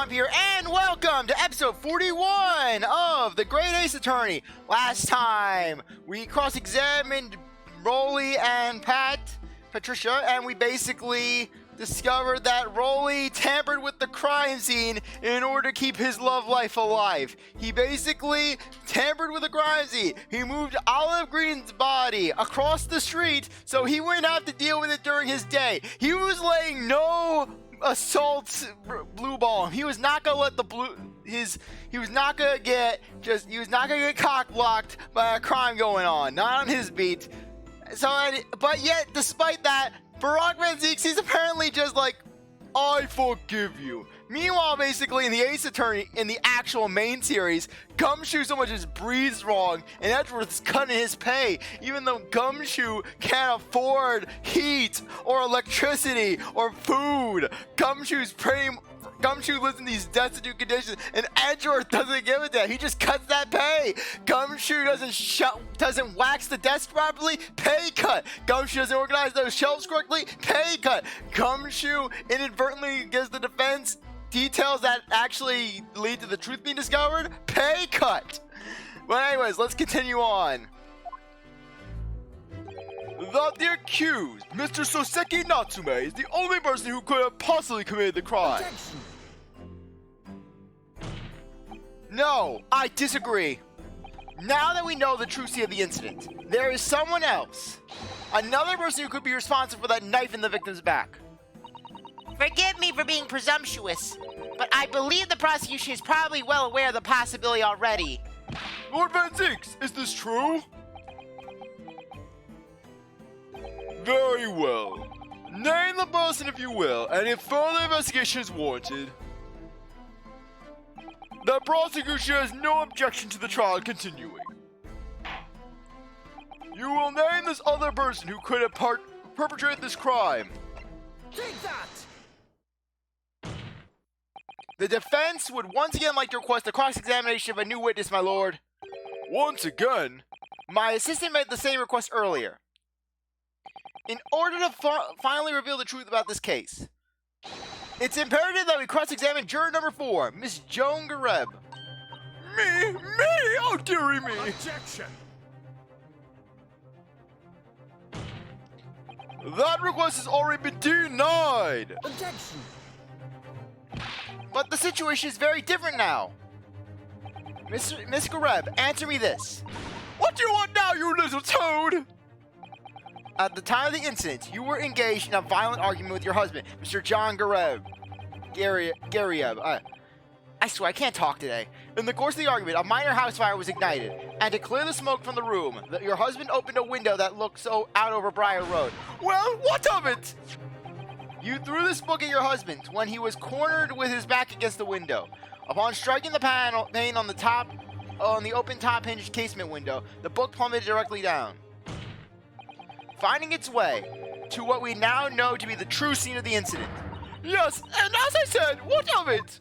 CzarThwomp here, and welcome to episode 41 of The Great Ace Attorney. Last time, we cross-examined Rolly and Patricia, and we basically discovered that Rolly tampered with the crime scene in order to keep his love life alive. He basically tampered with the crime scene. He moved Olive Green's body across the street so he wouldn't have to deal with it during his day. He was laying no assault blue ball. He was not gonna let the he was not gonna get cock blocked by a crime going on, not on his beat. But yet, despite that, Barack Van Zeeks is apparently just like, I forgive you. Meanwhile, basically, in the Ace Attorney, in the actual main series, Gumshoe so much just breathes wrong, and Edgeworth's cutting his pay, even though Gumshoe can't afford heat, or electricity, or food. Gumshoe lives in these destitute conditions, and Edgeworth doesn't give a damn. He just cuts that pay. Gumshoe doesn't wax the desk properly, pay cut. Gumshoe doesn't organize those shelves correctly, pay cut. Gumshoe inadvertently gives the defense details that actually lead to the truth being discovered, pay cut. But anyways, let's continue on. That the accused, Mr. Soseki Natsume, is the only person who could have possibly committed the crime. Objection. No, I disagree. Now that we know the true scene of the incident, there is someone else. Another person who could be responsible for that knife in the victim's back. Forgive me for being presumptuous, but I believe the prosecution is probably well aware of the possibility already. Lord Van Zeeks, is this true? Very well. Name the person if you will, and if further investigation is warranted, the prosecution has no objection to the trial continuing. You will name this other person who could have perpetrated this crime. Take that! The defense would once again like to request a cross-examination of a new witness, my lord. Once again? My assistant made the same request earlier. In order to finally reveal the truth about this case, it's imperative that we cross-examine juror number 4, Miss Joan Garrideb. Me? Oh, dearie me! Objection! That request has already been denied! Objection! But the situation is very different now. Miss Garrideb, answer me this. What do you want now, you little toad? At the time of the incident, you were engaged in a violent argument with your husband, Mr. Joan Garrideb. I swear, I can't talk today. In the course of the argument, a minor house fire was ignited, and to clear the smoke from the room, your husband opened a window that looked out over Briar Road. Well, what of it? You threw this book at your husband when he was cornered with his back against the window. Upon striking the pane on the open top-hinged casement window, the book plummeted directly down, finding its way to what we now know to be the true scene of the incident. Yes, and as I said, what of it?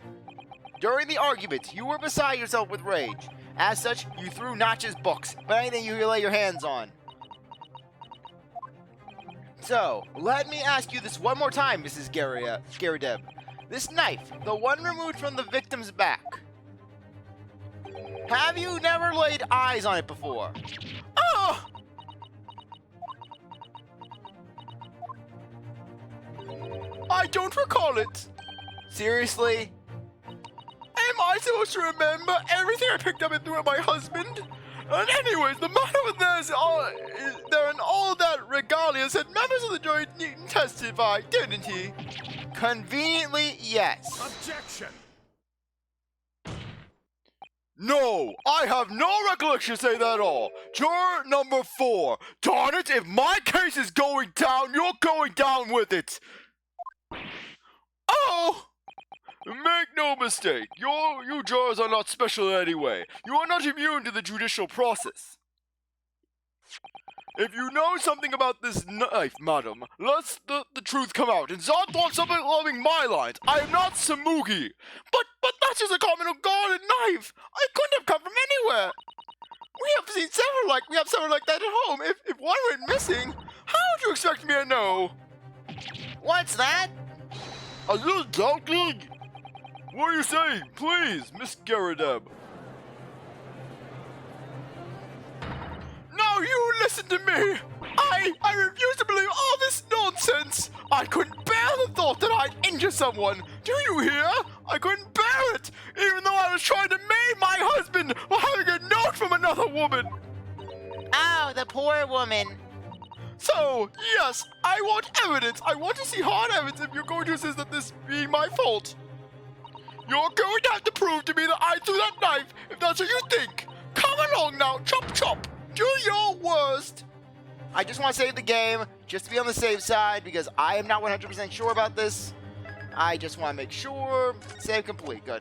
During the argument, you were beside yourself with rage. As such, you threw not just books, but anything you could lay your hands on. So, let me ask you this one more time, Mrs. Garrideb. This knife, the one removed from the victim's back, have you never laid eyes on it before? Oh! I don't recall it. Seriously? Am I supposed to remember everything I picked up and threw at my husband? And anyways, the matter with this there and all that regalia said members of the jury didn't testify, didn't he? Conveniently, yes. Objection! No, I have no recollection to say that at all. Juror number 4. Darn it, if my case is going down, you're going down with it. Oh! Make no mistake, you jurors are not special in any way. You are not immune to the judicial process. If you know something about this knife, madam, let the truth come out. And CzarThwomp something loving my lines. I am not Samugi. But that's just a common unguarded knife. I couldn't have come from anywhere. We have several like that at home. If one went missing, how would you expect me to know? What's that? A little donkey. What are you saying? Please, Miss Garrideb. No, you listen to me! I refuse to believe all this nonsense! I couldn't bear the thought that I'd injure someone! Do you hear? I couldn't bear it! Even though I was trying to maim my husband while having a note from another woman! Oh, the poor woman. So, yes, I want evidence! I want to see hard evidence if you're going to insist that this being my fault! You're going to have to prove to me that I threw that knife, if that's what you think! Come along now, chop chop! Do your worst! I just want to save the game, just to be on the safe side, because I am not 100% sure about this. I just want to make sure. Save complete. Good.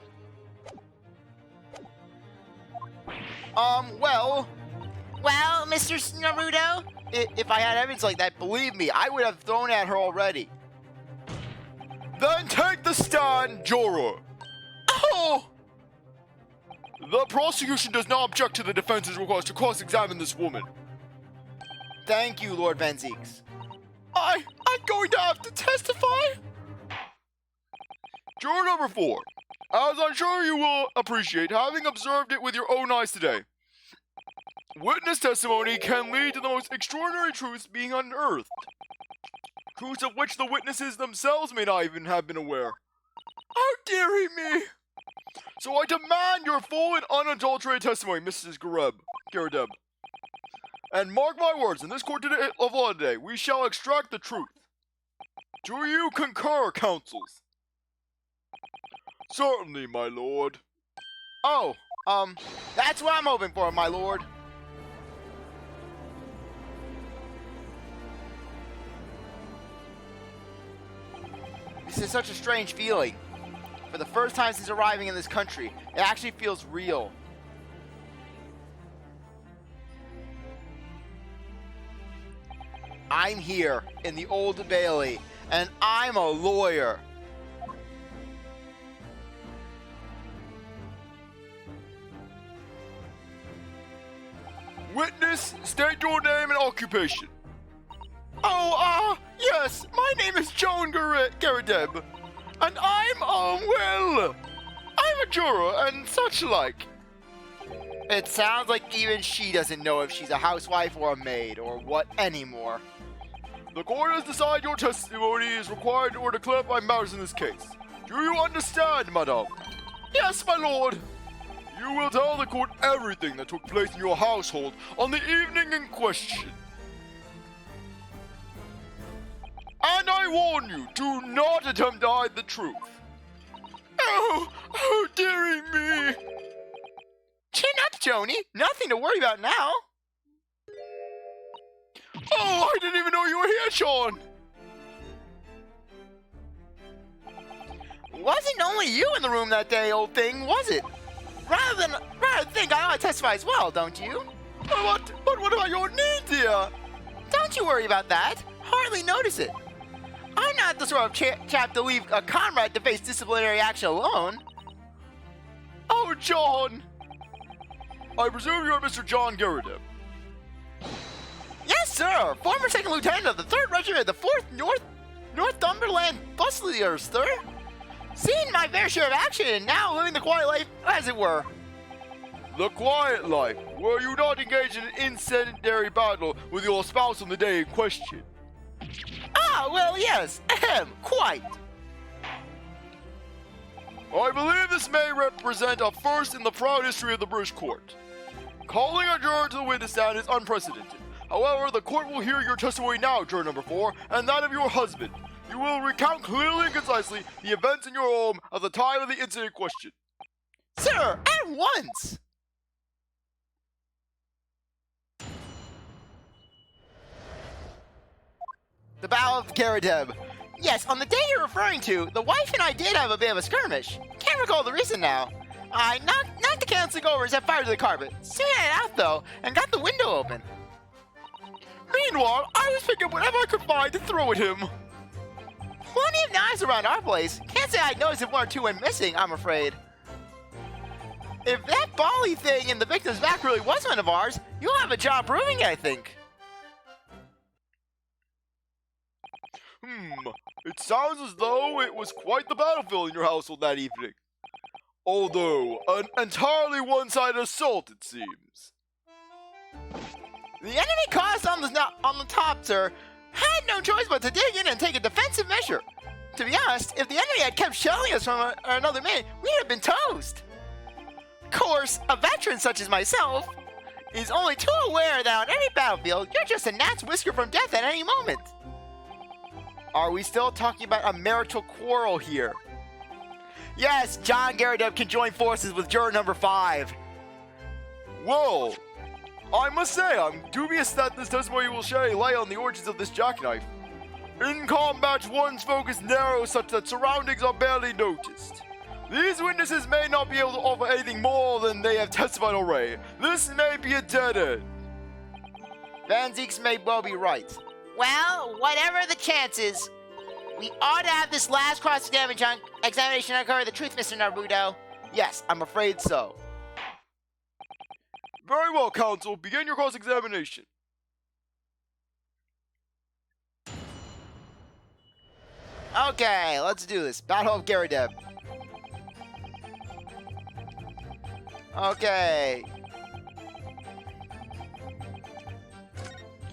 Well, Mr. Naruto? if I had evidence like that, believe me, I would have thrown at her already. Then take the stand, Jorah. Oh! The prosecution does not object to the defense's request to cross-examine this woman. Thank you, Lord Van Zeeks. I'm going to have to testify? Juror number 4. As I'm sure you will appreciate, having observed it with your own eyes today, witness testimony can lead to the most extraordinary truths being unearthed. Truths of which the witnesses themselves may not even have been aware. How dearie me! So I demand your full and unadulterated testimony, Mrs. Garrideb. And mark my words, in this court of law today, we shall extract the truth. Do you concur, counsels? Certainly, my lord. Oh, that's what I'm hoping for, my lord. This is such a strange feeling. For the first time since arriving in this country, it actually feels real. I'm here in the Old Bailey, and I'm a lawyer. Witness, state your name and occupation. Oh, yes, my name is Joan Garrideb, and I'm a juror and such like. It sounds like even she doesn't know if she's a housewife or a maid or what anymore. The court has decided your testimony is required in order to clarify matters in this case. Do you understand, madame? Yes, my lord. You will tell the court everything that took place in your household on the evening in question. And I warn you, do not attempt to hide the truth. Oh, dearie me. Chin up, Joni. Nothing to worry about now. Oh, I didn't even know you were here, Sean. Wasn't only you in the room that day, old thing, was it? Rather think I ought to testify as well, don't you? But what about your knee, dear? Don't you worry about that. Hardly notice it. I'm not the sort of chap to leave a comrade to face disciplinary action alone. Oh, John! I presume you're Mr. Joan Garrideb. Yes, sir. Former second lieutenant of the 3rd Regiment of the 4th Northumberland Fusiliers, sir. Seen my fair share of action and now living the quiet life, as it were. The quiet life? Were you not engaged in an incendiary battle with your spouse on the day in question? Ah, well, yes. Ahem, quite. I believe this may represent a first in the proud history of the British court. Calling a juror to the witness stand is unprecedented. However, the court will hear your testimony now, juror number 4, and that of your husband. You will recount clearly and concisely the events in your home at the time of the incident in question. Sir, at once! The Battle of Garrideb. Yes, on the day you're referring to, the wife and I did have a bit of a skirmish. Can't recall the reason now. I knocked the counseling over and set fire to the carpet. Soon had out, though, and got the window open. Meanwhile, I was picking up whatever I could find to throw at him. Plenty of knives around our place. Can't say I noticed if 1 or 2 went missing, I'm afraid. If that Bali thing in the victim's back really was one of ours, you'll have a job proving it, I think. It sounds as though it was quite the battlefield in your household that evening. Although, an entirely one-sided assault, it seems. The enemy caused on the top, sir, had no choice but to dig in and take a defensive measure. To be honest, if the enemy had kept shelling us from another minute, we'd have been toast. Of course, a veteran such as myself is only too aware that on any battlefield, you're just a gnat's whisker from death at any moment. Are we still talking about a marital quarrel here? Yes, Joan Garrideb can join forces with juror number 5. Well, I must say, I'm dubious that this testimony will shed a light on the origins of this jackknife. In combat, one's focus narrows such that surroundings are barely noticed. These witnesses may not be able to offer anything more than they have testified already. This may be a dead end. Van Zeeks may well be right. Well, whatever the chances, we ought to have this last cross-examination uncover the truth, Mr. Naruto. Yes, I'm afraid so. Very well, counsel. Begin your cross-examination. Okay, let's do this. Battle of Garrideb. Okay.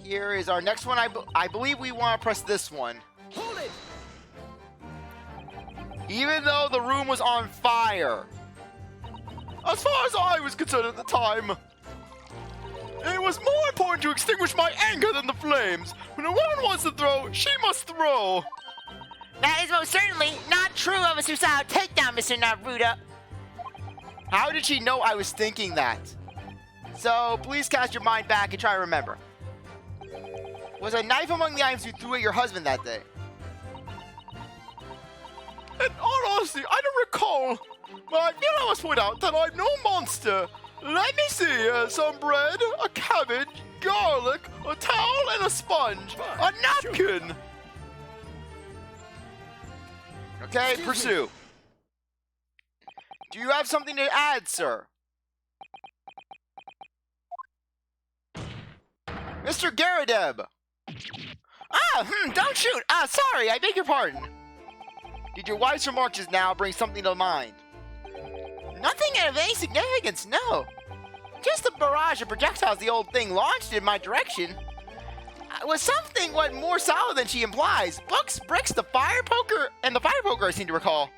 Here is our next one. I believe we want to press this one. Hold it! Even though the room was on fire. As far as I was concerned at the time, it was more important to extinguish my anger than the flames. When a woman wants to throw, she must throw. That is most certainly not true of a Susato takedown, Mr. Naruto. How did she know I was thinking that? So, please cast your mind back and try to remember. Was a knife among the items you threw at your husband that day? In all honesty, I don't recall. But I feel I must point out that I'm no monster. Let me see, some bread, a cabbage, garlic, a towel, and a sponge. A napkin. Okay, pursue. Do you have something to add, sir? Mr. Garrideb! Don't shoot! Sorry, I beg your pardon. Did your wife's remarks just now bring something to mind? Nothing of any significance, no. Just a barrage of projectiles the old thing launched in my direction. Was something more solid than she implies. Books, bricks, the fire poker I seem to recall.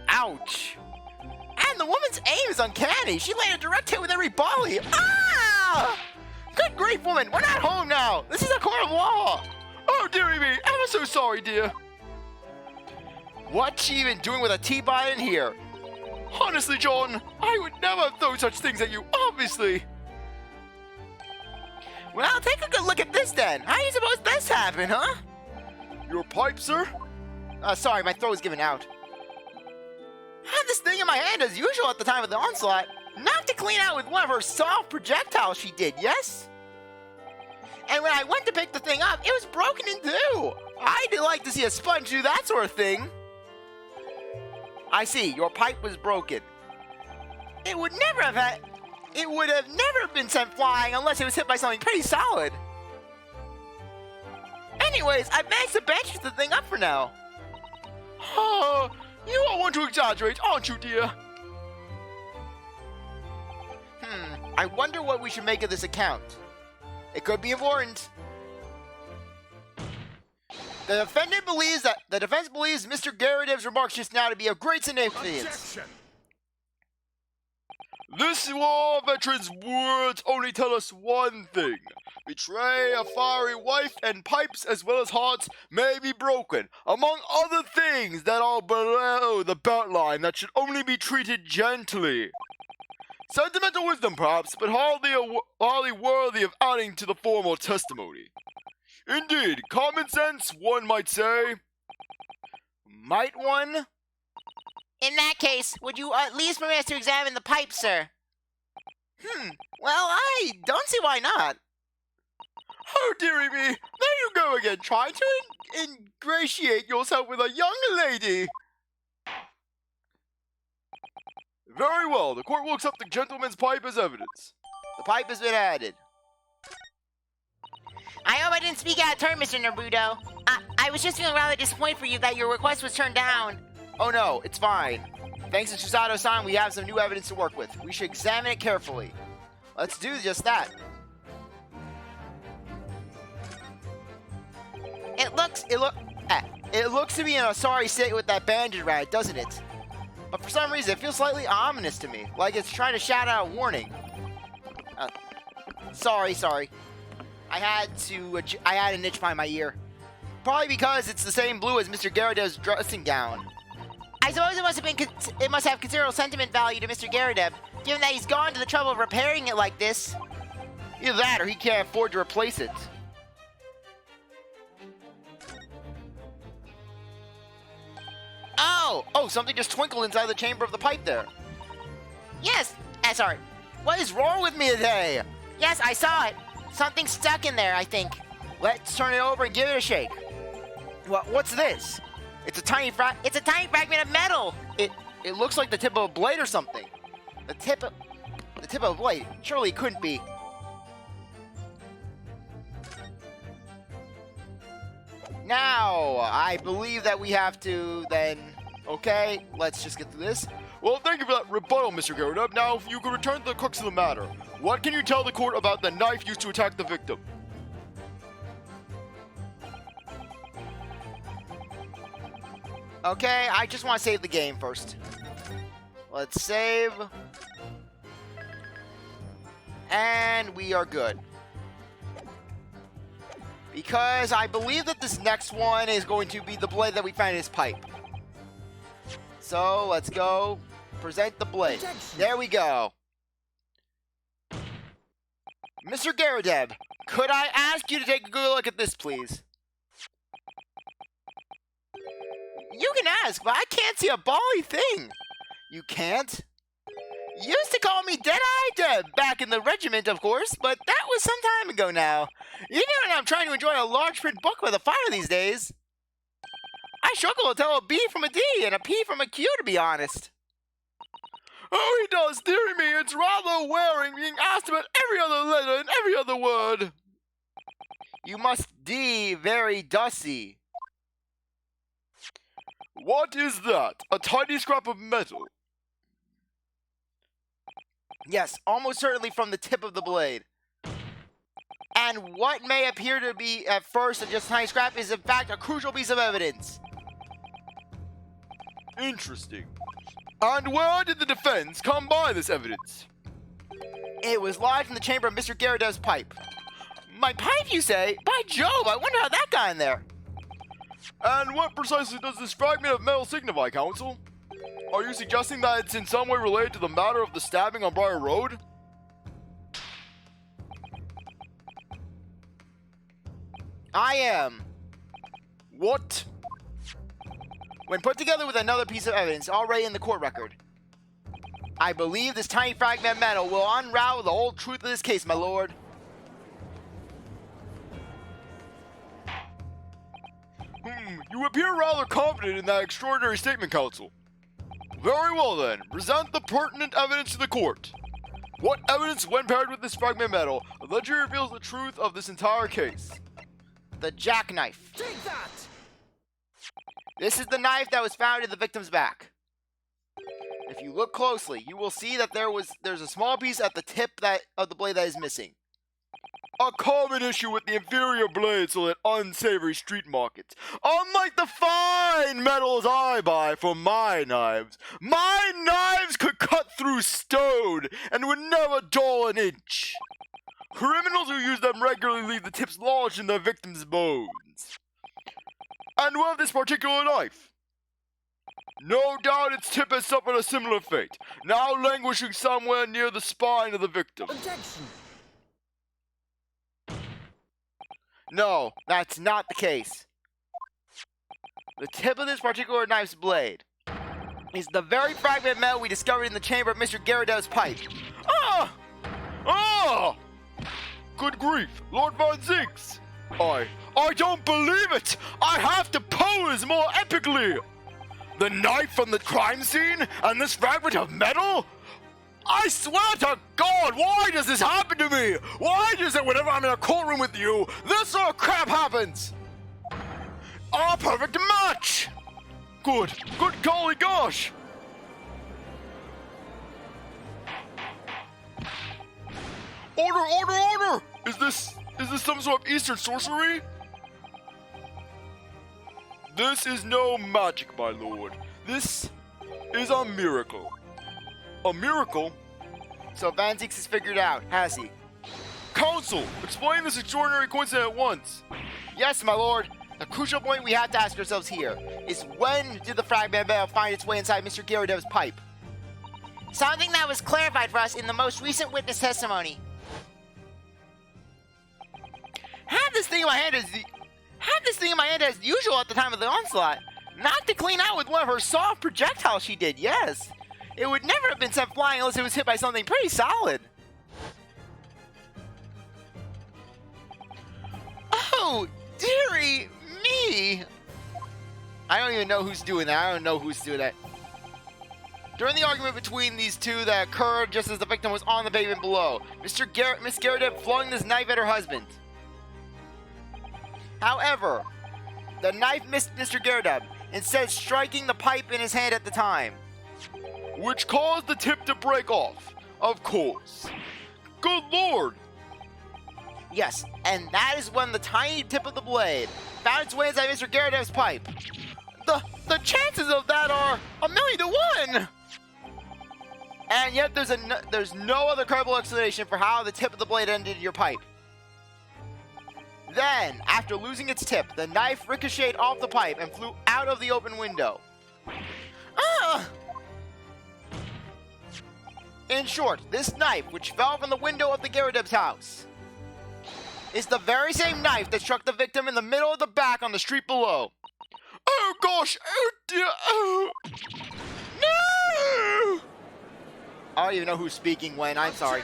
Ouch. And the woman's aim is uncanny. She laid a direct hit with every volley. Ah! Good grief, woman. We're not home now. This is a court of law. Oh, dearie me. I'm so sorry, dear. What's she even doing with a teapot in here? Honestly, John, I would never throw such things at you, obviously. Well, take a good look at this then. How do you suppose this happened, huh? Your pipe, sir? Sorry, my throat is giving out. Had this thing in my hand as usual at the time of the onslaught. Not to clean out with one of her soft projectiles she did, yes? And when I went to pick the thing up, it was broken in two. I'd like to see a sponge do that sort of thing. I see, your pipe was broken. It would have never been sent flying unless it was hit by something pretty solid. Anyways, I managed to bandage the thing up for now. Oh, you are one to exaggerate, aren't you, dear? I wonder what we should make of this account. It could be important. The defense believes Mr. Garrideb's remarks just now to be of great significance. Objection! This war veteran's words only tell us one thing. Betray a fiery wife and pipes as well as hearts may be broken, among other things that are below the belt line that should only be treated gently. Sentimental wisdom perhaps, but hardly worthy of adding to the formal testimony. Indeed, common sense, one might say. Might one? In that case, would you at least permit us to examine the pipe, sir? Well, I don't see why not. Oh, dearie me, there you go again, trying to ingratiate yourself with a young lady. Very well, the court will accept the gentleman's pipe as evidence. The pipe has been added. I hope I didn't speak out of turn, Mr. Naruto. I was just feeling rather disappointed for you that your request was turned down. Oh no, it's fine. Thanks to Susato-san, we have some new evidence to work with. We should examine it carefully. Let's do just that. It looks to be in a sorry state with that bandage around it, doesn't it? But for some reason, it feels slightly ominous to me, like it's trying to shout out a warning. Sorry. I had an itch by my ear. Probably because it's the same blue as Mr. Garrideb's dressing gown. I suppose it must have considerable sentiment value to Mr. Garrideb, given that he's gone to the trouble of repairing it like this. Either that, or he can't afford to replace it. Oh, something just twinkled inside the chamber of the pipe there. Yes, sorry. What is wrong with me today? Yes, I saw it. Something stuck in there, I think. Let's turn it over and give it a shake. What's this? It's a tiny fragment of metal. It looks like the tip of a blade or something. The tip of a blade. Surely it couldn't be. Now, I believe that we have to then. Okay, let's just get through this. Well, thank you for that rebuttal, Mr. Garrideb. Now, if you could return to the crux of the matter, what can you tell the court about the knife used to attack the victim? Okay, I just want to save the game first. Let's save. And we are good. Because I believe that this next one is going to be the blade that we found in his pipe. So, let's go. Present the blade. There we go. Mr. Garrideb, could I ask you to take a good look at this, please? You can ask, but I can't see a bally thing. You can't? You used to call me Dead-Eye Deb back in the regiment, of course, but that was some time ago now. Even when I'm trying to enjoy a large print book by the fire these days, I struggle to tell a B from a D and a P from a Q, to be honest. Oh, he does, dearie me. It's rather wearing being asked about every other letter and every other word. You must be very dusty. What is that? A tiny scrap of metal? Yes, almost certainly from the tip of the blade. And what may appear to be at first just a tiny scrap is in fact a crucial piece of evidence. Interesting. And where did the defense come by this evidence? It was lodged in the chamber of Mr. Garrideb's pipe. My pipe, you say? By Jove, I wonder how that got in there. And what precisely does this fragment of metal signify, Counsel? Are you suggesting that it's in some way related to the matter of the stabbing on Briar Road? I am. What? When put together with another piece of evidence already in the court record, I believe this tiny fragment of metal will unravel the whole truth of this case, my lord. You appear rather confident in that extraordinary statement, Counsel. Very well then, present the pertinent evidence to the court. What evidence, when paired with this fragment of metal, allegedly reveals the truth of this entire case? The jackknife. Take that! This is the knife that was found in the victim's back. If you look closely, you will see that there's a small piece at the tip of the blade that is missing. A common issue with the inferior blades sold at unsavory street markets. Unlike the fine metals I buy for my knives could cut through stone and would never dull an inch. Criminals who use them regularly leave the tips lodged in their victims' bones. And what of this particular knife? No doubt its tip has suffered a similar fate, now languishing somewhere near the spine of the victim. Objection! No, that's not the case. The tip of this particular knife's blade is the very fragment of metal we discovered in the chamber of Mr. Garrideb's pipe. Ah! Ah! Good grief, Lord Von Zinks! I don't believe it! I have to pose more epically! The knife from the crime scene and this fragment of metal? I swear to God, why does this happen to me? Why does it whenever I'm in a courtroom with you, this sort of crap happens? A perfect match! Good golly gosh! Order! Is this some sort of Eastern sorcery? This is no magic, my lord. This is a miracle. A miracle? So Van Zieks has figured out, has he? Council, explain this extraordinary coincidence at once. Yes, my lord. The crucial point we have to ask ourselves here is when did the fragment bell find its way inside Mr. Garrideb's pipe? Something that was clarified for us in the most recent witness testimony. Had this thing in my hand as usual at the time of the onslaught. Not to clean out with one of her soft projectiles she did, yes. It would never have been sent flying unless it was hit by something pretty solid. Oh, dearie me! I don't even know who's doing that. During the argument between these two that occurred just as the victim was on the pavement below, Miss Garrideb flung this knife at her husband. However, the knife missed Mr. Garrideb, instead striking the pipe in his hand at the time. Which caused the tip to break off, of course. Good lord! Yes, and that is when the tiny tip of the blade found its way inside Mr. Garrideb's pipe. The chances of that are 1,000,000 to 1! And yet there's no other credible explanation for how the tip of the blade ended your pipe. Then, after losing its tip, the knife ricocheted off the pipe and flew out of the open window. In short, this knife, which fell from the window of the Garrideb's house, is the very same knife that struck the victim in the middle of the back on the street below. Oh gosh! Oh dear! Oh! No! I don't even know who's speaking when. I'm sorry.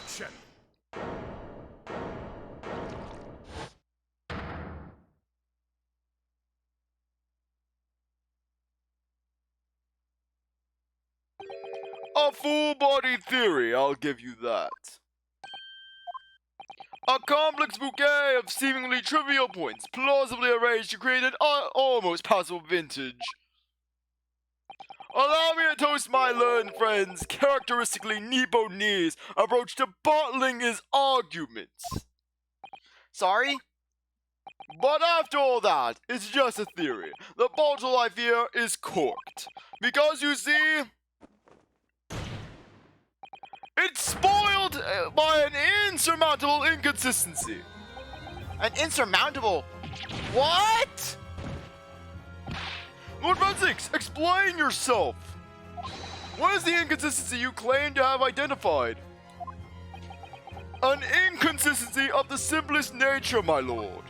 A full-body theory, I'll give you that. A complex bouquet of seemingly trivial points, plausibly arranged to create an almost passable vintage. Allow me to toast my learned friend's characteristically Nipponese approach to bottling his arguments. Sorry? But after all that, it's just a theory. The bottle, I fear, is corked. Because you see, it's spoiled by an insurmountable inconsistency. An insurmountable... What? Lord Van Zieks, explain yourself! What is the inconsistency you claim to have identified? An inconsistency of the simplest nature, my lord.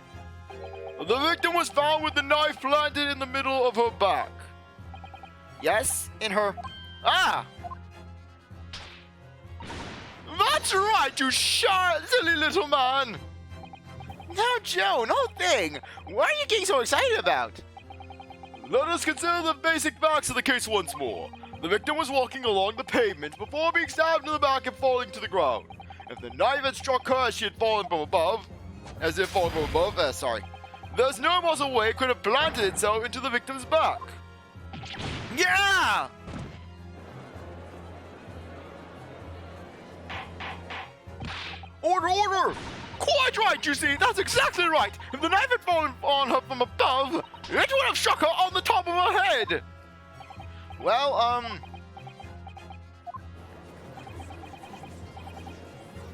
The victim was found with the knife planted in the middle of her back. Yes, in her... Ah! That's right, you silly little man! Now, Joan, whole thing. What are you getting so excited about? Let us consider the basic facts of the case once more. The victim was walking along the pavement before being stabbed in the back and falling to the ground. If the knife had struck her as she had fallen from above, there's no possible way it could have planted itself into the victim's back. Yeah! Order! Quite right, you see, that's exactly right. If the knife had fallen on her from above, it would have struck her on the top of her head. Well,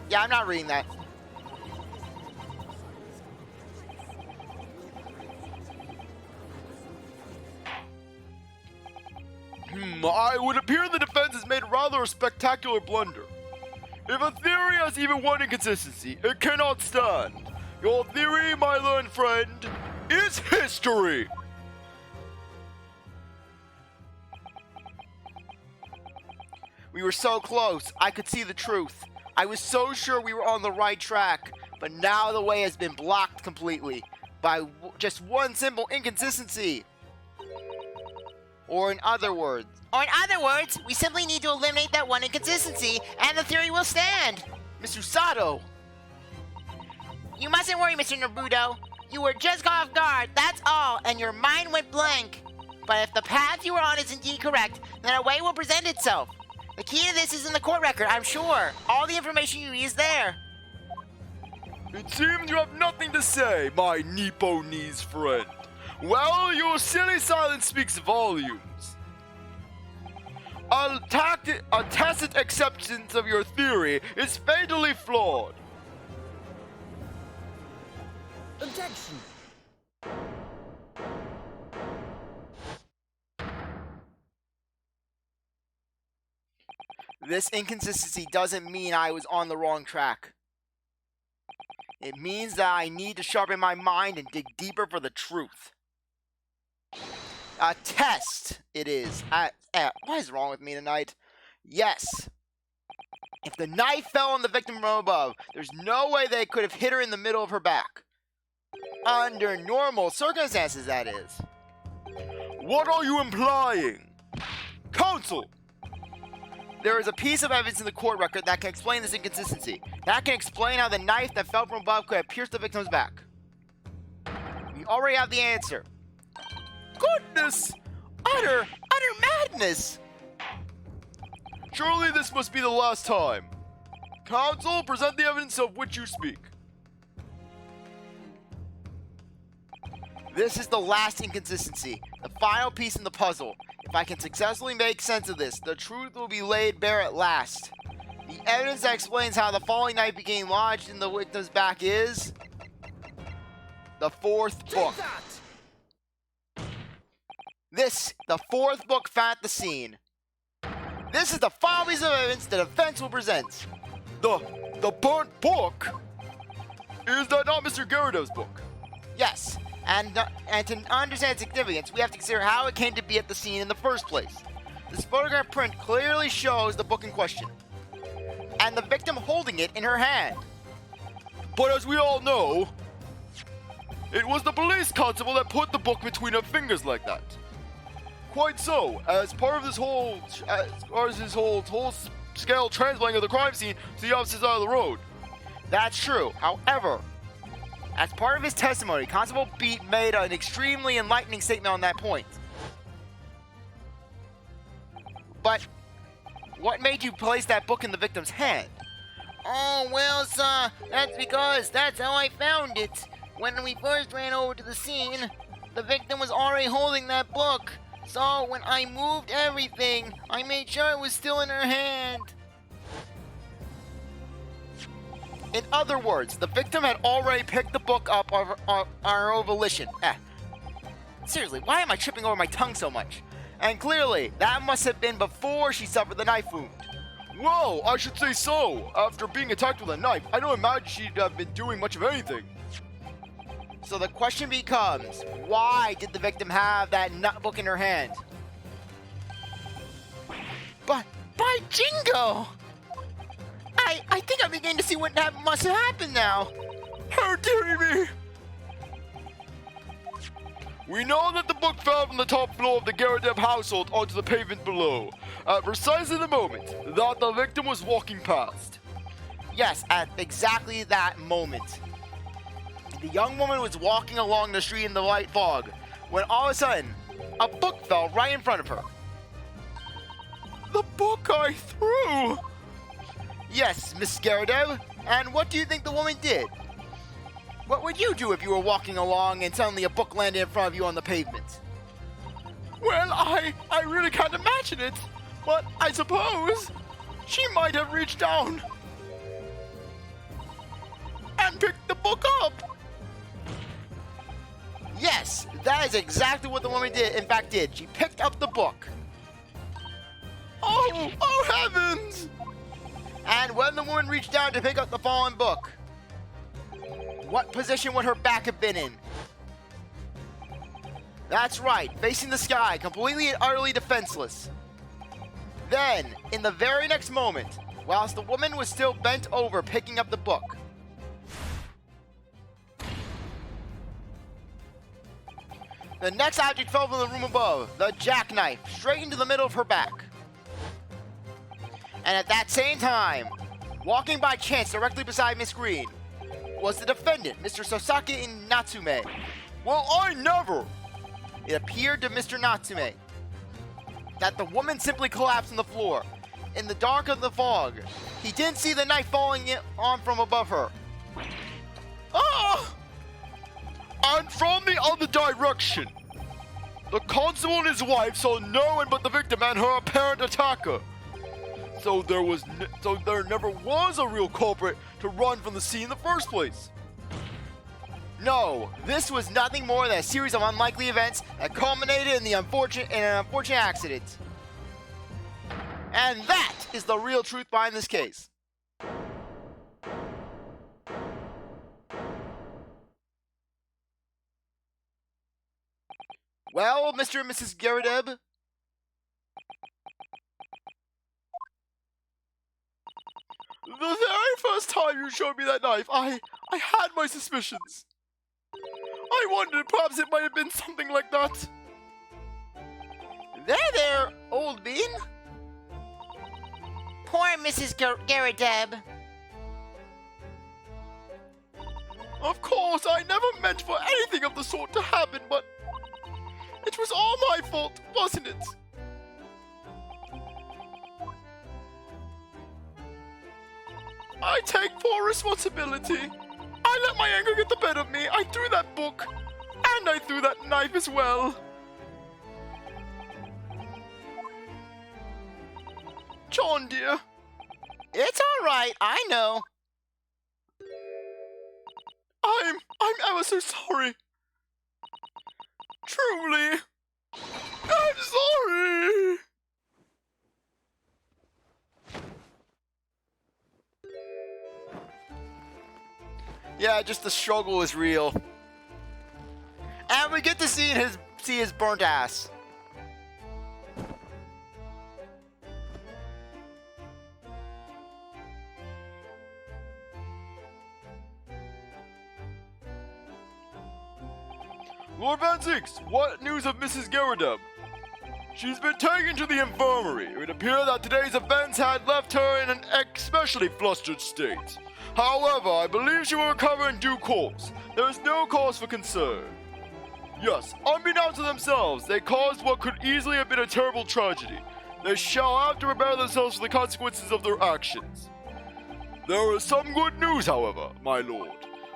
yeah, I'm not reading that. It would appear the defense has made rather a spectacular blunder. If a theory has even one inconsistency, it cannot stand. Your theory, my learned friend, is history! We were so close. I could see the truth. I was so sure we were on the right track, but now the way has been blocked completely by just one simple inconsistency. Or in other words, we simply need to eliminate that one inconsistency, and the theory will stand. Miss Susato. You mustn't worry, Mr. Naruto. You were just caught off guard, that's all, and your mind went blank. But if the path you are on is indeed correct, then a way will present itself. The key to this is in the court record, I'm sure. All the information you need is there. It seems you have nothing to say, my Nipponese friend. Well, your silly silence speaks volumes. A tacit acceptance of your theory is fatally flawed. Objection. This inconsistency doesn't mean I was on the wrong track. It means that I need to sharpen my mind and dig deeper for the truth. A test, it is. What is wrong with me tonight? Yes. If the knife fell on the victim from above, there's no way they could have hit her in the middle of her back. Under normal circumstances, that is. What are you implying? Counsel! There is a piece of evidence in the court record that can explain this inconsistency. That can explain how the knife that fell from above could have pierced the victim's back. We already have the answer. Goodness! Utter madness! Surely this must be the last time. Counsel, present the evidence of which you speak. This is the last inconsistency, the final piece in the puzzle. If I can successfully make sense of this, the truth will be laid bare at last. The evidence that explains how the falling knife became lodged in the victim's back is the fourth book. The fourth book found at the scene. This is the final piece of evidence the defense will present. The burnt book? Is that not Mr. Garrideb's book? Yes, and to understand its significance, we have to consider how it came to be at the scene in the first place. This photograph print clearly shows the book in question, and the victim holding it in her hand. But as we all know, it was the police constable that put the book between her fingers like that. Quite so, as part of this whole scale transplanting of the crime scene to the opposite side of the road. That's true. However, as part of his testimony, Constable Beat made an extremely enlightening statement on that point. But what made you place that book in the victim's hand? Oh, well, sir, that's because that's how I found it. When we first ran over to the scene, the victim was already holding that book. So when I moved everything, I made sure it was still in her hand. In other words, the victim had already picked the book up on her own volition. Seriously, why am I tripping over my tongue so much? And clearly, that must have been before she suffered the knife wound. Well, I should say so. After being attacked with a knife, I don't imagine she'd have been doing much of anything. So the question becomes, why did the victim have that book in her hand? But, by jingo! I think I'm beginning to see what must have happened now. How dare me! We know that the book fell from the top floor of the Garrideb household onto the pavement below, at precisely the moment that the victim was walking past. Yes, at exactly that moment. The young woman was walking along the street in the light fog, when all of a sudden, a book fell right in front of her. The book I threw! Yes, Miss Garrideb. And what do you think the woman did? What would you do if you were walking along and suddenly a book landed in front of you on the pavement? Well, I really can't imagine it, but I suppose she might have reached down and picked the book up. Yes, that is exactly what the woman did. In fact, she picked up the book. Oh heavens! And when the woman reached down to pick up the fallen book, what position would her back have been in? That's right, facing the sky, completely and utterly defenseless. Then, in the very next moment, whilst the woman was still bent over picking up the book, the next object fell from the room above, the jackknife, straight into the middle of her back. And at that same time, walking by chance directly beside Miss Green, was the defendant, Mr. Sosaki Natsume. Well, I never! It appeared to Mr. Natsume that the woman simply collapsed on the floor. In the dark of the fog, he didn't see the knife falling on from above her. Ah! And from the other direction, the constable and his wife saw no one but the victim and her apparent attacker. So there never was a real culprit to run from the scene in the first place. No, this was nothing more than a series of unlikely events that culminated in an unfortunate accident. And that is the real truth behind this case. Well, Mr. and Mrs. Garrideb, The very first time you showed me that knife, I had my suspicions. I wondered perhaps it might have been something like that. there, old bean. Poor Mrs. Garrideb. Of course, I never meant for anything of the sort to happen, but it was all my fault, wasn't it? I take full responsibility. I let my anger get the better of me. I threw that book, and I threw that knife as well. John, dear. It's all right, I know. I'm ever so sorry. Truly. I'm sorry. Yeah, just the struggle is real. And we get to see his burnt ass. Lord Van Zinks, what news of Mrs. Garrideb? She's been taken to the infirmary. It would appear that today's events had left her in an especially flustered state. However, I believe she will recover in due course. There is no cause for concern. Yes, unbeknownst to themselves, they caused what could easily have been a terrible tragedy. They shall have to prepare themselves for the consequences of their actions. There is some good news, however, my lord.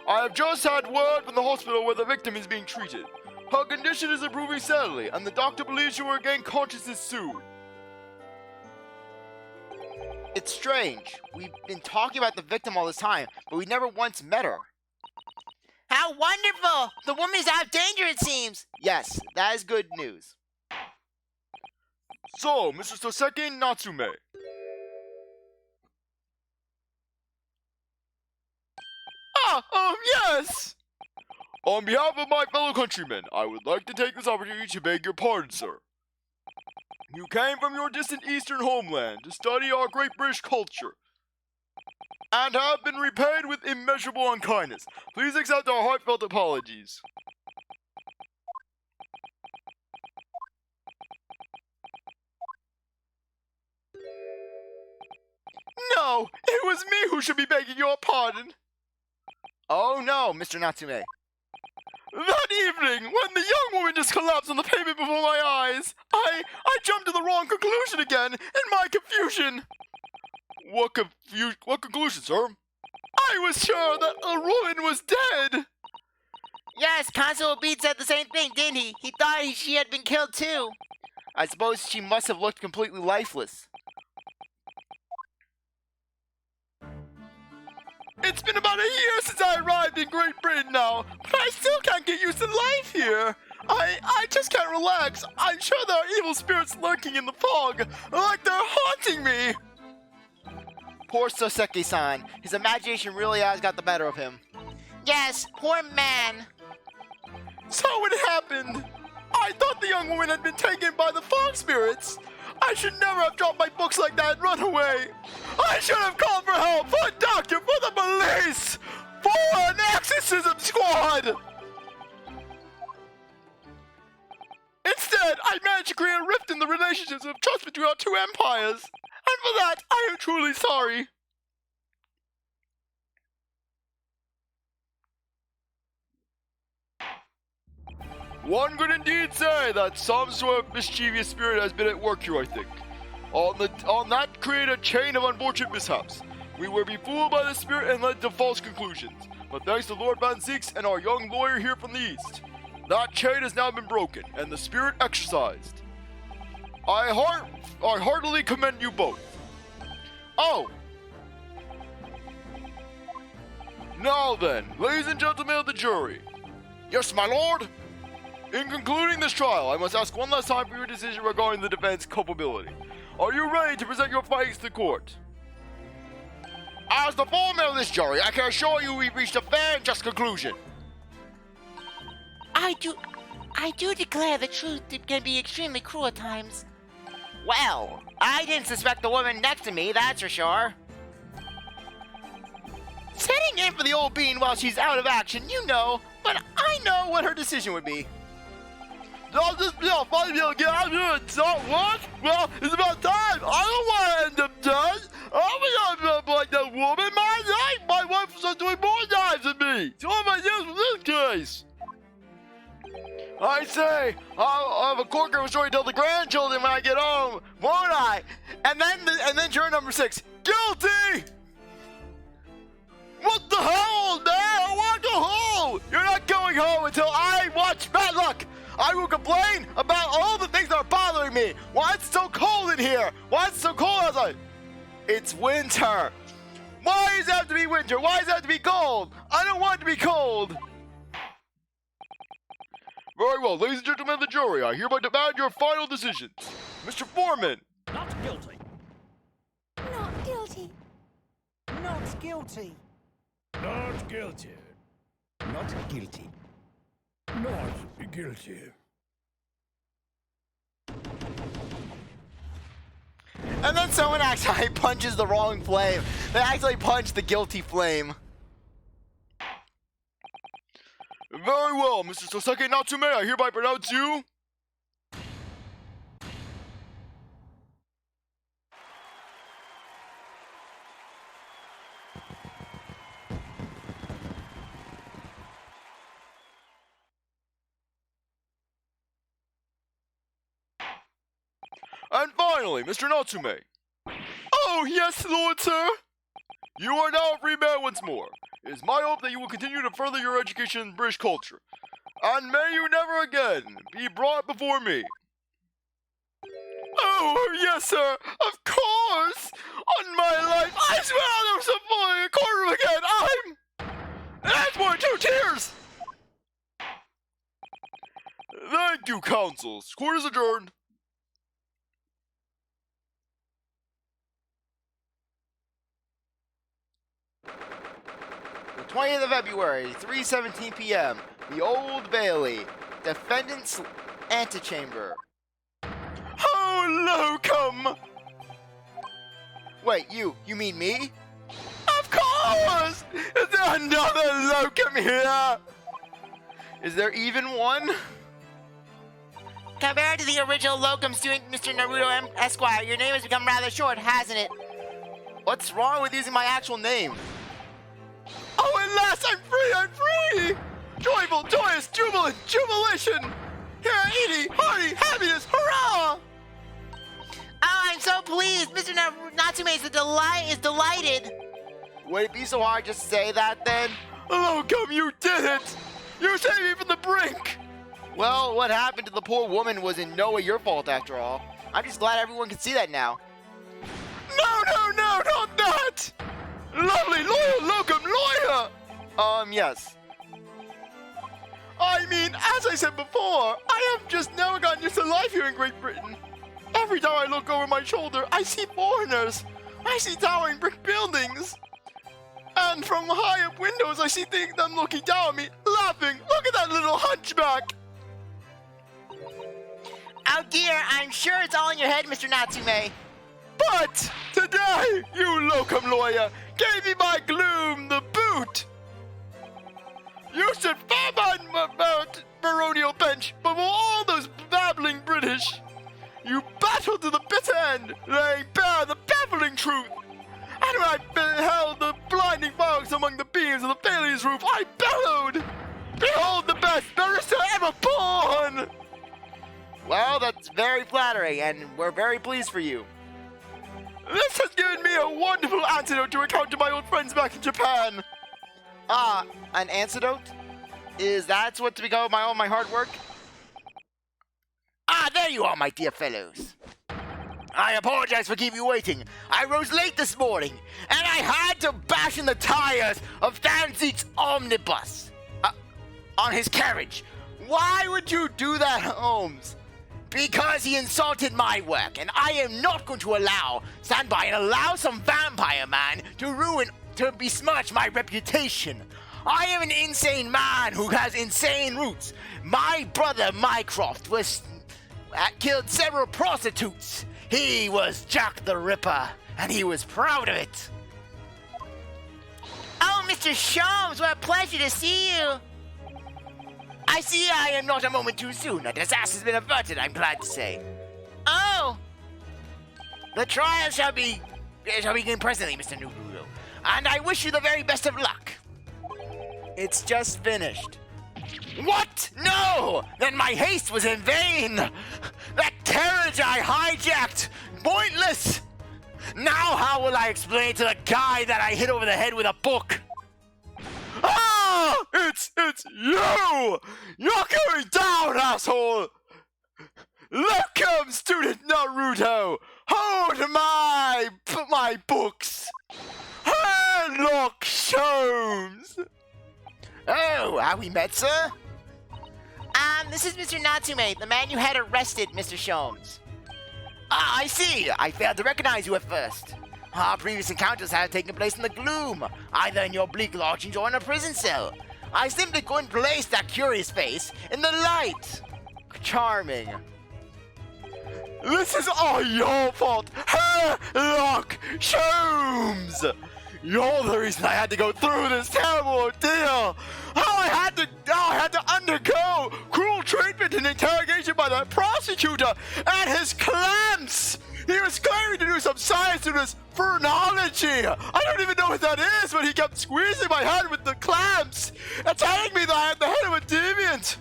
I have just had word from the hospital where the victim is being treated. Her condition is improving steadily, and the doctor believes she will regain consciousness soon. It's strange. We've been talking about the victim all this time, but we never once met her. How wonderful! The woman is out of danger, it seems. Yes, that is good news. So, Mr. Soseki Natsume. Yes! On behalf of my fellow countrymen, I would like to take this opportunity to beg your pardon, sir. You came from your distant eastern homeland to study our great British culture, and have been repaid with immeasurable unkindness. Please accept our heartfelt apologies. No, it was me who should be begging your pardon. Oh no, Mr. Natsume. That evening, when the young woman just collapsed on the pavement before my eyes, I jumped to the wrong conclusion again in my confusion. What conclusion, sir? I was sure that the woman was dead. Yes, Constable Beat said the same thing, didn't he? He thought she had been killed too. I suppose she must have looked completely lifeless. It's been about a year since I arrived in Great Britain now, but I still can't get used to life here. I just can't relax. I'm sure there are evil spirits lurking in the fog, like they're haunting me. Poor Soseki-san. His imagination really has got the better of him. Yes, poor man. So it happened. I thought the young woman had been taken by the fog spirits. I should never have dropped my books like that and run away. I should have called for help, for a doctor, for the police, for an exorcism squad. Instead, I managed to create a rift in the relationships of trust between our two empires. And for that, I am truly sorry. One could indeed say that some sort of mischievous spirit has been at work here, I think. On that create a chain of unfortunate mishaps. We were be fooled by the spirit and led to false conclusions. But thanks to Lord Van Zeeks and our young lawyer here from the east, that chain has now been broken and the spirit exorcised. I heartily commend you both. Oh! Now then, ladies and gentlemen of the jury. Yes, my lord. In concluding this trial, I must ask one last time for your decision regarding the defense culpability. Are you ready to present your findings to the court? As the foreman of this jury, I can assure you we've reached a fair and just conclusion. I do declare the truth can be extremely cruel at times. Well, I didn't suspect the woman next to me, that's for sure. Sitting in for the old bean while she's out of action, you know, but I know what her decision would be. I'll just be a funny little get out here and start what? Well, it's about time. I don't want to end up dead. I'm not like that woman. My wife was doing more knives than me. So what am I doing in this case? I say, I'll have a corker story to tell the grandchildren when I get home, won't I? And then juror number 6, Guilty! What the hell, man? I want to go home! you're not going home until I watch Bad Luck. I will complain about all the things that are bothering me. Why it's so cold in here? Why it's so cold outside? It's winter. Why does it have to be winter? Why does it have to be cold? I don't want it to be cold. Very well, ladies and gentlemen of the jury, I hereby demand your final decisions. Mr. Foreman. Not guilty. Not guilty. Not guilty. Not guilty. Not guilty. Not guilty. And then someone actually punches the wrong flame. They actually punched the guilty flame. Very well, Mr. Soseki Natsume, I hereby pronounce you... And finally, Mr. Natsume. Oh, yes, Lord, sir. You are now a free man once more. It is my hope that you will continue to further your education in British culture. And may you never again be brought before me. Oh, yes, sir. Of course. On my life, I swear I'll never stop following a courtroom again. That's more 2 tears. Thank you, counsels. Court is adjourned. The 20th of February, 3:17 p.m. The Old Bailey. Defendant's antechamber. Oh, locum! Wait, you mean me? Of course! Is there another locum here? Is there even one? Compared to the original locum student, Mr. Naruto M. Esquire, your name has become rather short, hasn't it? What's wrong with using my actual name? Oh, at last I'm free! I'm free! Joyful, joyous, jubilant, jubilation! Here, Edie, hearty, happiness, hurrah! Oh, I'm so pleased. Mr. Natsume is delighted. Would it be so hard just to say that then? Locum, you did it! You saved me from the brink! Well, what happened to the poor woman was in no way your fault after all. I'm just glad everyone can see that now. No, not that! Lovely, loyal locum, lawyer! Yes. I mean, as I said before, I have just never gotten used to life here in Great Britain. Every time I look over my shoulder, I see foreigners. I see towering brick buildings. And from high up windows, I see them looking down at me, laughing. Look at that little hunchback. Oh dear, I'm sure it's all in your head, Mr. Natsume. But today, you locum lawyer gave me my gloom the boot. You stood firm on my baronial bench before all those babbling British. You battled to the bitter end, laying bare the baffling truth. And when I beheld the blinding fogs among the beams of the Bailey's roof, I bellowed. Behold the best barrister ever born! Well, that's very flattering, and we're very pleased for you. This has given me a wonderful antidote to encounter my old friends back in Japan. Ah, an antidote? Is that what to become all my hard work? Ah, there you are, my dear fellows. I apologize for keeping you waiting. I rose late this morning, and I had to bash in the tires of Danzig's omnibus. On his carriage. Why would you do that, Holmes? Because he insulted my work, and I am not going to stand by and allow some vampire man to besmirch my reputation. I am an insane man who has insane roots. My brother Mycroft killed several prostitutes. He was Jack the Ripper, and he was proud of it. Oh, Mr. Sholmes, what a pleasure to see you. I see I am not a moment too soon. A disaster has been averted, I'm glad to say. Oh, The trial shall begin presently, Mr. Nurudo, and I wish you the very best of luck. It's just finished. What? No! Then my haste was in vain! That carriage I hijacked! Pointless! Now how will I explain to the guy that I hit over the head with a book? Ah! It's you! You're going down, asshole! Look come, student Naruto! Hold my books! Sherlock Holmes! Oh, how we met, sir? this is Mr. Natsume, the man you had arrested, Mr. Sholmes. Ah, I see. I failed to recognize you at first. Our previous encounters had taken place in the gloom, either in your bleak lodgings or in a prison cell. I simply couldn't place that curious face in the light. Charming. This is all your fault, Sherlock Holmes! You're the reason I had to go through this terrible ordeal! How I had to undergo cruel treatment and interrogation by that prosecutor and his clamps! He was claiming to do some science to this phrenology! I don't even know what that is, but he kept squeezing my head with the clamps and telling me that I had the head of a deviant!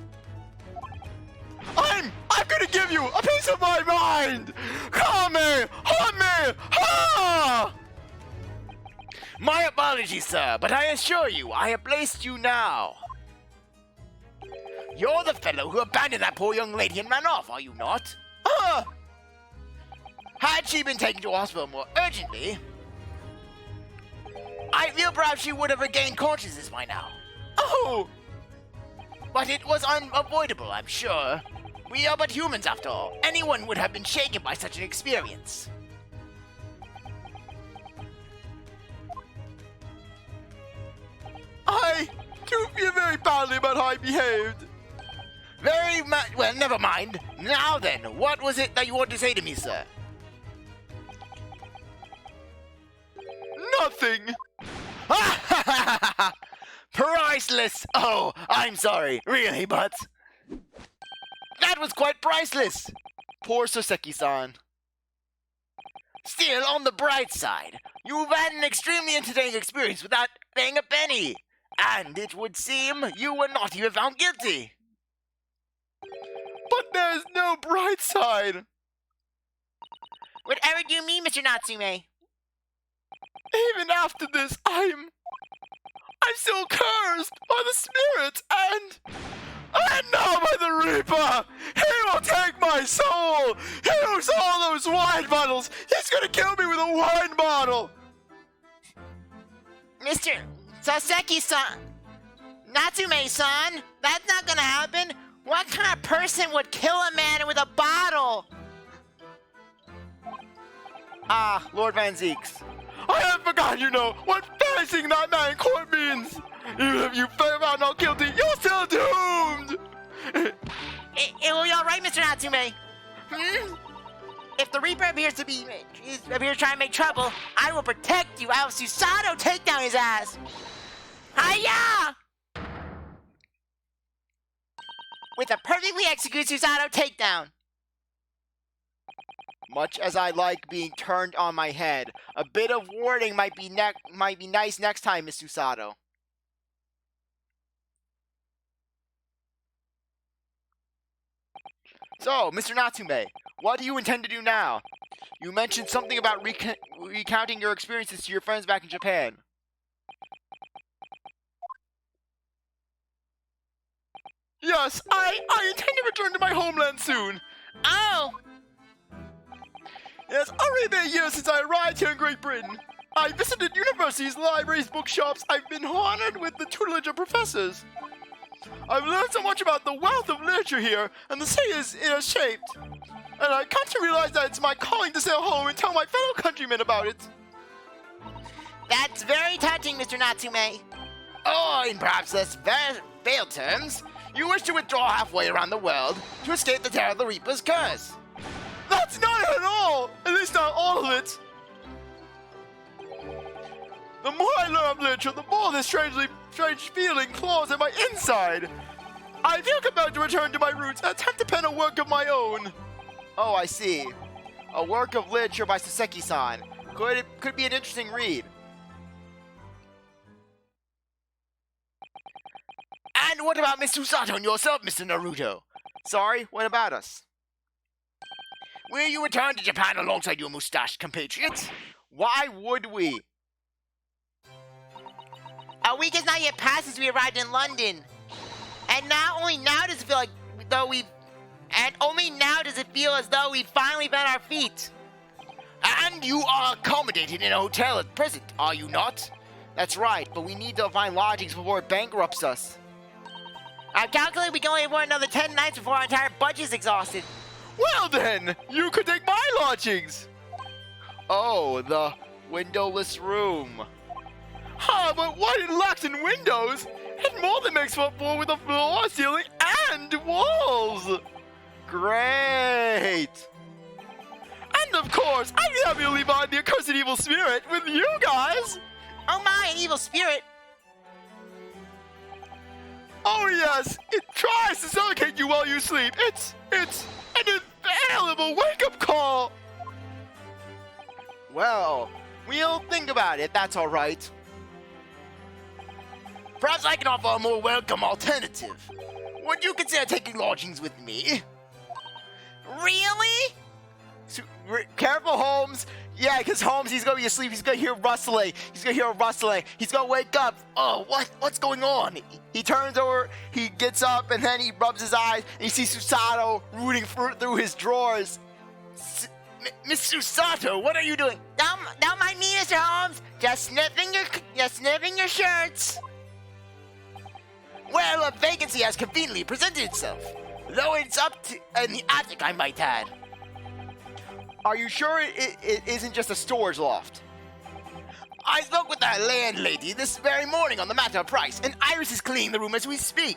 I'm gonna give you a piece of my mind! Call me! Haunt me! Ha! My apologies, sir, but I assure you, I have placed you now. You're the fellow who abandoned that poor young lady and ran off, are you not? Had she been taken to a hospital more urgently, I feel perhaps she would have regained consciousness by now. Oh! But it was unavoidable, I'm sure. We are but humans after all. Anyone would have been shaken by such an experience. I do feel very badly about how I behaved. Well, never mind. Now then, what was it that you wanted to say to me, sir? Nothing. Priceless! Oh, I'm sorry. Really, but... That was quite priceless! Poor Soseki-san. Still, on the bright side, you've had an extremely entertaining experience without paying a penny. And it would seem you were not even found guilty. But there's no bright side. Whatever do you mean, Mr. Natsume? Even after this, I'm still cursed by the spirits and now by the Reaper! He will take my soul! He owns all those wine bottles! He's gonna kill me with a wine bottle! Mr. Soseki-san, Natsume-san, that's not gonna happen. What kind of person would kill a man with a bottle? Ah, Lord Van Zeeks. I haven't forgotten, what facing that man in court means! Even if you found not guilty, you're still doomed! It will be all right, Mr. Natsume. If the Reaper appears trying to make trouble, I will protect you. I will Susato take down his ass. Hiya! With a perfectly executed Susato takedown. Much as I like being turned on my head, a bit of warning might be nice next time, Miss Susato. So, Mr. Natsume, what do you intend to do now? You mentioned something about recounting your experiences to your friends back in Japan. Yes, I intend to return to my homeland soon. Oh, It has already been a year since I arrived here in Great Britain. I visited universities, libraries, bookshops. I've been honored with the tutelage of professors. I've learned so much about the wealth of literature here, and the city it has shaped. And I come to realize that it's my calling to sail home and tell my fellow countrymen about it. that's very touching, Mr. Natsume. Or, in perhaps less veiled terms, you wish to withdraw halfway around the world to escape the terror of the Reaper's curse. That's not it at all! At least not all of it! The more I learn of literature, the more this strange feeling claws at my inside. I feel compelled to return to my roots and attempt to pen a work of my own. Oh, I see. A work of literature by Soseki-san. Could be an interesting read. And what about Miss Susato and yourself, Mr. Naruto? Sorry, what about us? Will you return to Japan alongside your mustached compatriots? Why would we? A week has not yet passed since we arrived in London. And only now does it feel as though we've finally found our feet. And you are accommodated in a hotel at present, are you not? That's right, but we need to find lodgings before it bankrupts us. I calculate we can only afford another 10 nights before our entire budget is exhausted. Well then, you could take my lodgings. Oh, the windowless room. Huh, but what it lacks in windows, it more than makes up for with a floor, ceiling, and walls. Great! And of course, I'd be happy to leave behind the accursed evil spirit with you guys. Oh my, an evil spirit. Oh yes, it tries to suffocate you while you sleep. It's an infallible wake-up call. Well, we'll think about it, that's alright. Perhaps I can offer a more welcome alternative. Would you consider taking lodgings with me? Really? Careful, Holmes. Yeah, because Holmes, he's gonna be asleep. He's gonna hear rustling. He's gonna wake up. Oh, what's going on? He turns over, he gets up, and then he rubs his eyes, and he sees Susato rooting through his drawers. Miss Susato, what are you doing? Don't mind me, Mr. Holmes. Just sniffing your shirts. Well, a vacancy has conveniently presented itself. Though it's in the attic, I might add. Are you sure it isn't just a storage loft? I spoke with the landlady this very morning on the matter of price, and Iris is cleaning the room as we speak.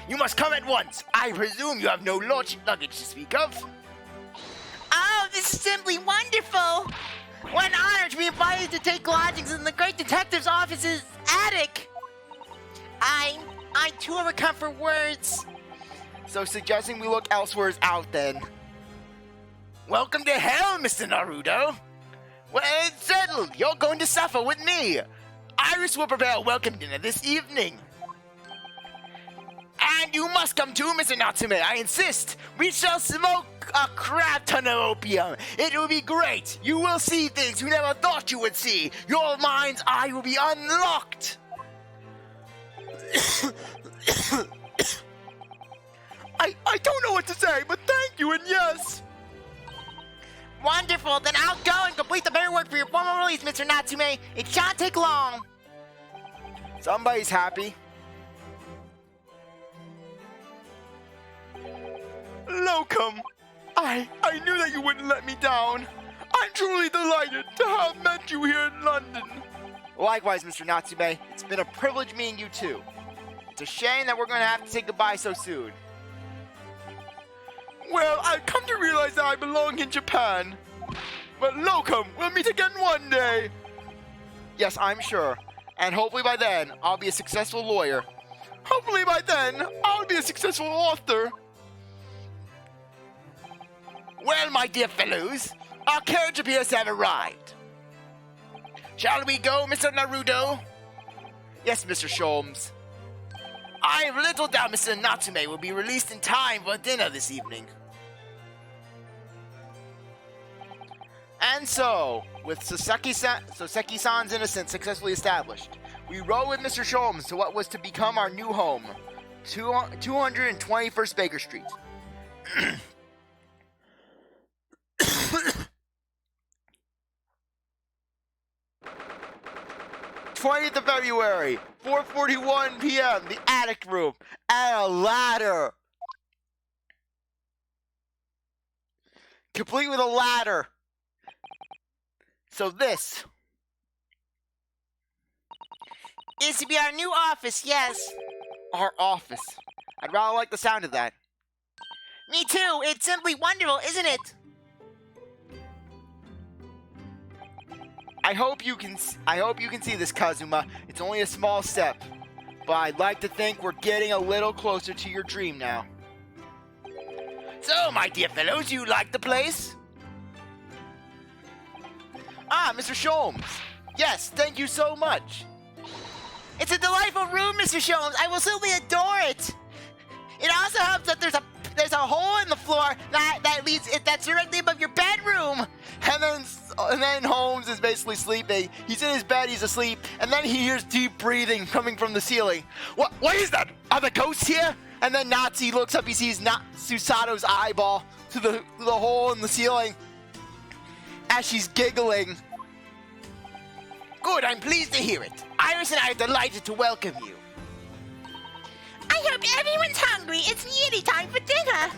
You must come at once. I presume you have no luggage to speak of. Oh, this is simply wonderful. What an honor to be invited to take lodgings in the great detective's office's attic. I too overcome for words. So suggesting we look elsewhere is out then. Welcome to hell, Mr. Naruto. Well, it's settled. You're going to suffer with me. Iris will prepare a welcome dinner this evening. And you must come too, Mr. Natsume. I insist. We shall smoke a crap ton of opium. It will be great. You will see things you never thought you would see. Your mind's eye will be unlocked. I don't know what to say, but thank you and yes. Wonderful. Then I'll go and complete the paperwork for your formal release, Mr. Natsume. It shan't take long. Somebody's happy. Locum, I knew that you wouldn't let me down. I'm truly delighted to have met you here in London. Likewise, Mr. Natsume. It's been a privilege meeting you too. It's a shame that we're going to have to say goodbye so soon. Well, I've come to realize that I belong in Japan. But Locum, we'll meet again one day. Yes, I'm sure. And hopefully by then, I'll be a successful lawyer. Hopefully by then, I'll be a successful author. Well, my dear fellows, our carriage appears to have arrived. Shall we go, Mr. Naruto? Yes, Mr. Sholmes. I have little doubt Mr. Natsume will be released in time for dinner this evening. And so, with Soseki-san's innocence successfully established, we row with Mr. Sholmes to what was to become our new home, 221st Baker Street. 20th of February, 4:41 p.m., the attic room, and a ladder. Complete with a ladder. So this Is to be our new office, yes. our office. I'd rather like the sound of that. Me too. It's simply wonderful, isn't it? I hope you can see this, Kazuma. It's only a small step, but I'd like to think we're getting a little closer to your dream now. So, my dear fellows, you like the place? Ah, Mr. Sholmes. Yes, thank you so much. It's a delightful room, Mr. Sholmes. I will simply adore it. It also helps that there's a hole in the floor that's directly above your bedroom. And then Holmes is basically sleeping. He's in his bed, he's asleep, and then he hears deep breathing coming from the ceiling. What is that? Are the ghosts here? And then Nazi looks up, he sees Susato's eyeball to the hole in the ceiling as she's giggling. Good, I'm pleased to hear it. Iris and I are delighted to welcome you. I hope everyone's hungry. It's nearly time for dinner.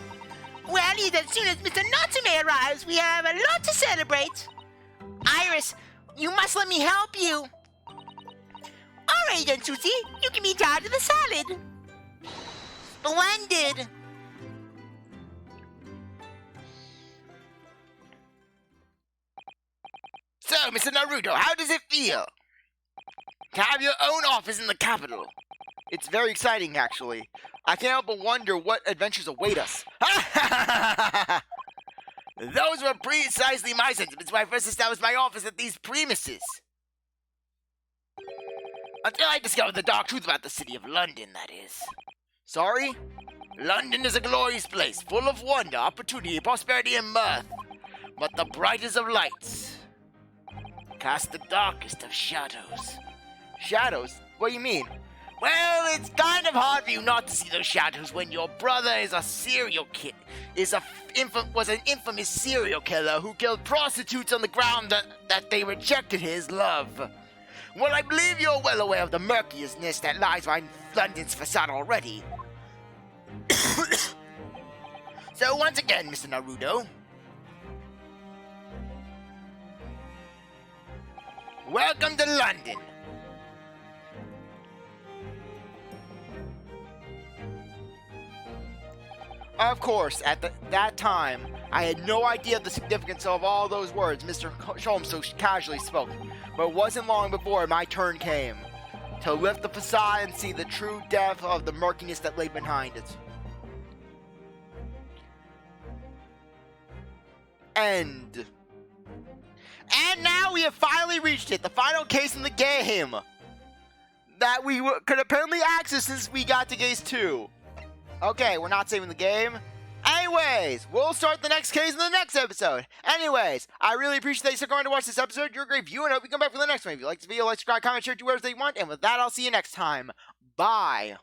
Well, as soon as Mr. Natsume arrives, we have a lot to celebrate. Iris, you must let me help you. All right then, Susie. You can be in charge of the salad. Splendid. So, Mr. Naruto, how does it feel to have your own office in the capital? It's very exciting, actually. I can't help but wonder what adventures await us. Those were precisely my sentiments when I first established my office at these premises. Until I discovered the dark truth about the city of London, that is. Sorry? London is a glorious place, full of wonder, opportunity, prosperity, and mirth. But the brightest of lights cast the darkest of shadows. Shadows? What do you mean? Well, it's kind of hard for you not to see those shadows when your brother is a serial killer. Was an infamous serial killer who killed prostitutes on the ground that they rejected his love. Well, I believe you're well aware of the murkiness that lies behind London's facade already. So once again, Mr. Naruto, welcome to London. Of course, at that time, I had no idea the significance of all those words Mr. Sholmes so casually spoke. But it wasn't long before my turn came to lift the facade and see the true depth of the murkiness that lay behind it. End. And now we have finally reached it, the final case in the game that we could apparently access since we got to case 2. Okay, we're not saving the game. Anyways, we'll start the next case in the next episode. Anyways, I really appreciate that you stuck around to watch this episode. You're a great viewer, and I hope you come back for the next one. If you like this video, like, subscribe, comment, share, do whatever you want. And with that, I'll see you next time. Bye.